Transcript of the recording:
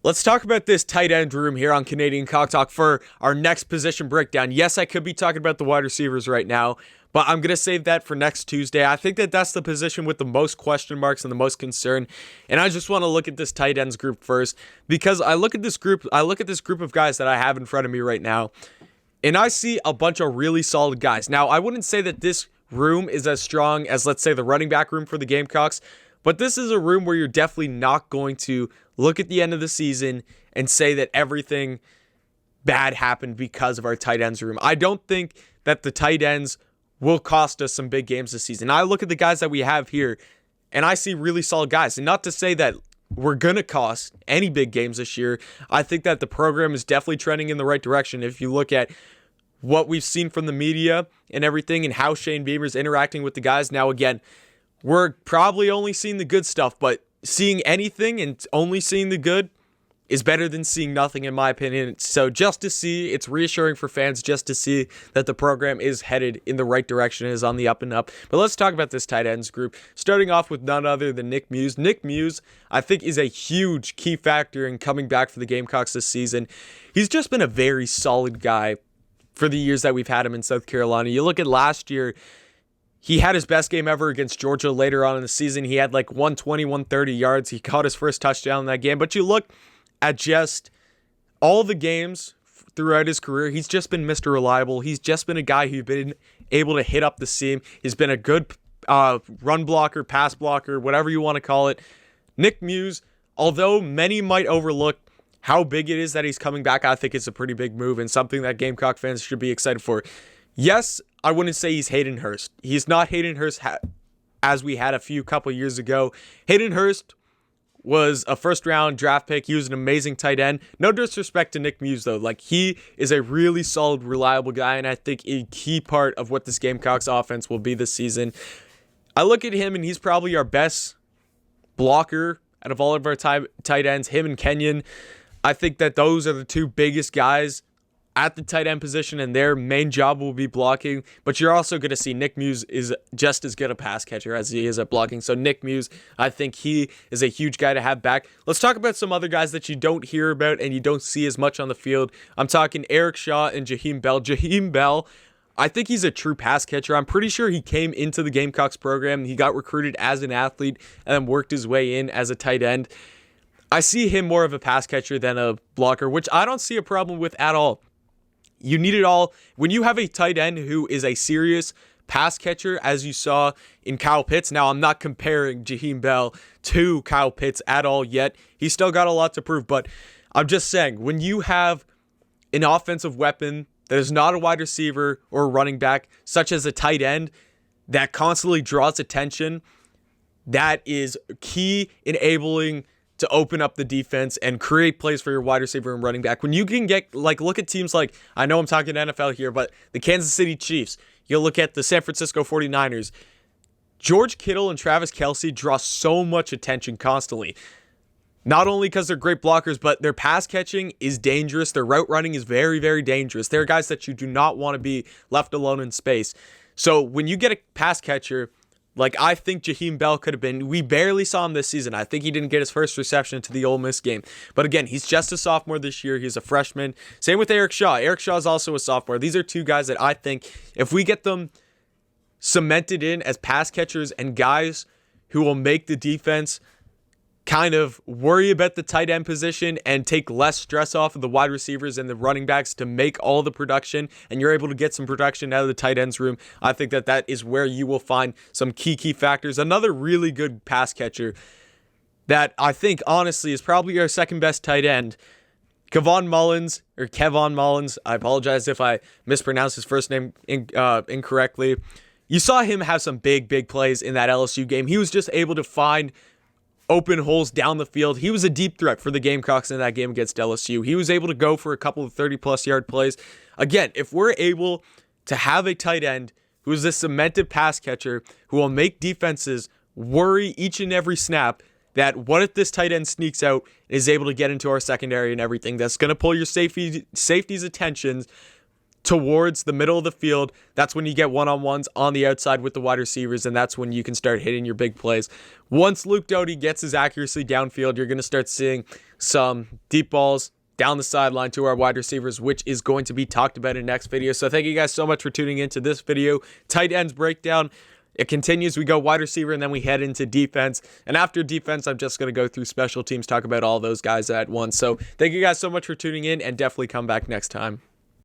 Let's talk about this tight end room here on Canadian Cock Talk for our next position breakdown. Yes, I could be talking about the wide receivers right now, but I'm going to save that for next Tuesday. I think that that's the position with the most question marks and the most concern. And I just want to look at this tight ends group first because I look at this group of guys that I have in front of me right now, and I see a bunch of really solid guys. Now, I wouldn't say that this room is as strong as, let's say, the running back room for the Gamecocks, but this is a room where you're definitely not going to look at the end of the season and say that everything bad happened because of our tight ends room. I don't think that the tight ends will cost us some big games this season. I look at the guys that we have here, and I see really solid guys. And not to say that we're going to cost any big games this year. I think that the program is definitely trending in the right direction. If you look at what we've seen from the media and everything and how Shane Beamer's interacting with the guys. Now, again, we're probably only seeing the good stuff, but seeing anything and only seeing the good is better than seeing nothing, in my opinion. So just to see, it's reassuring for fans just to see that the program is headed in the right direction, is on the up and up. But let's talk about this tight ends group, starting off with none other than Nick Muse. Nick Muse, I think, is a huge key factor in coming back for the Gamecocks this season. He's just been a very solid guy for the years that we've had him in South Carolina. You look at last year, he had his best game ever against Georgia later on in the season. He had like 120, 130 yards. He caught his first touchdown in that game. But you look at just all the games throughout his career, he's just been Mr. Reliable. He's just been a guy who's been able to hit up the seam. He's been a good run blocker, pass blocker, whatever you want to call it. Nick Muse, although many might overlook how big it is that he's coming back, I think it's a pretty big move and something that Gamecock fans should be excited for. Yes, I wouldn't say he's Hayden Hurst. He's not Hayden Hurst as we had a couple years ago. Hayden Hurst was a first-round draft pick. He was an amazing tight end. No disrespect to Nick Muse, though. Like, he is a really solid, reliable guy, and I think a key part of what this Gamecocks offense will be this season. I look at him, and he's probably our best blocker out of all of our tight ends. Him and Kenyon, I think that those are the two biggest guys at the tight end position, and their main job will be blocking. But you're also going to see Nick Muse is just as good a pass catcher as he is at blocking. So Nick Muse, I think he is a huge guy to have back. Let's talk about some other guys that you don't hear about and you don't see as much on the field. I'm talking Eric Shaw and Jaheem Bell. Jaheem Bell, I think he's a true pass catcher. I'm pretty sure he came into the Gamecocks program. He got recruited as an athlete and then worked his way in as a tight end. I see him more of a pass catcher than a blocker, which I don't see a problem with at all. You need it all. When you have a tight end who is a serious pass catcher, as you saw in Kyle Pitts. Now, I'm not comparing Jaheem Bell to Kyle Pitts at all yet. He's still got a lot to prove, but I'm just saying, when you have an offensive weapon that is not a wide receiver or a running back, such as a tight end that constantly draws attention, that is key enabling to open up the defense and create plays for your wide receiver and running back. When you can get, like, look at teams like, I know I'm talking NFL here, but the Kansas City Chiefs, you look at the San Francisco 49ers, George Kittle and Travis Kelce draw so much attention constantly. Not only because they're great blockers, but their pass catching is dangerous. Their route running is very, very dangerous. They're guys that you do not want to be left alone in space. So when you get a pass catcher, like I think Jaheim Bell could have been, we barely saw him this season. I think he didn't get his first reception to the Ole Miss game. But again, he's just a sophomore this year. He's a freshman. Same with Eric Shaw. Eric Shaw is also a sophomore. These are two guys that I think if we get them cemented in as pass catchers and guys who will make the defense kind of worry about the tight end position and take less stress off of the wide receivers and the running backs to make all the production, and you're able to get some production out of the tight ends room, I think that that is where you will find some key factors. Another really good pass catcher that I think honestly is probably our second best tight end, Kevon Mullins. I apologize if I mispronounced his first name incorrectly. You saw him have some big plays in that LSU game. He was just able to find open holes down the field. He was a deep threat for the Gamecocks in that game against LSU. He was able to go for a couple of 30-plus yard plays. Again, if we're able to have a tight end who is a cemented pass catcher who will make defenses worry each and every snap, that what if this tight end sneaks out and is able to get into our secondary and everything, that's going to pull your safety's attention towards the middle of the field. That's when you get one-on-ones on the outside with the wide receivers, and that's when you can start hitting your big plays. Once Luke Doty gets his accuracy downfield, you're going to start seeing some deep balls down the sideline to our wide receivers, which is going to be talked about in the next video. So thank you guys so much for tuning into this video. Tight ends breakdown. It continues. We go wide receiver, and then we head into defense. And after defense, I'm just going to go through special teams, talk about all those guys at once. So thank you guys so much for tuning in, and definitely come back next time.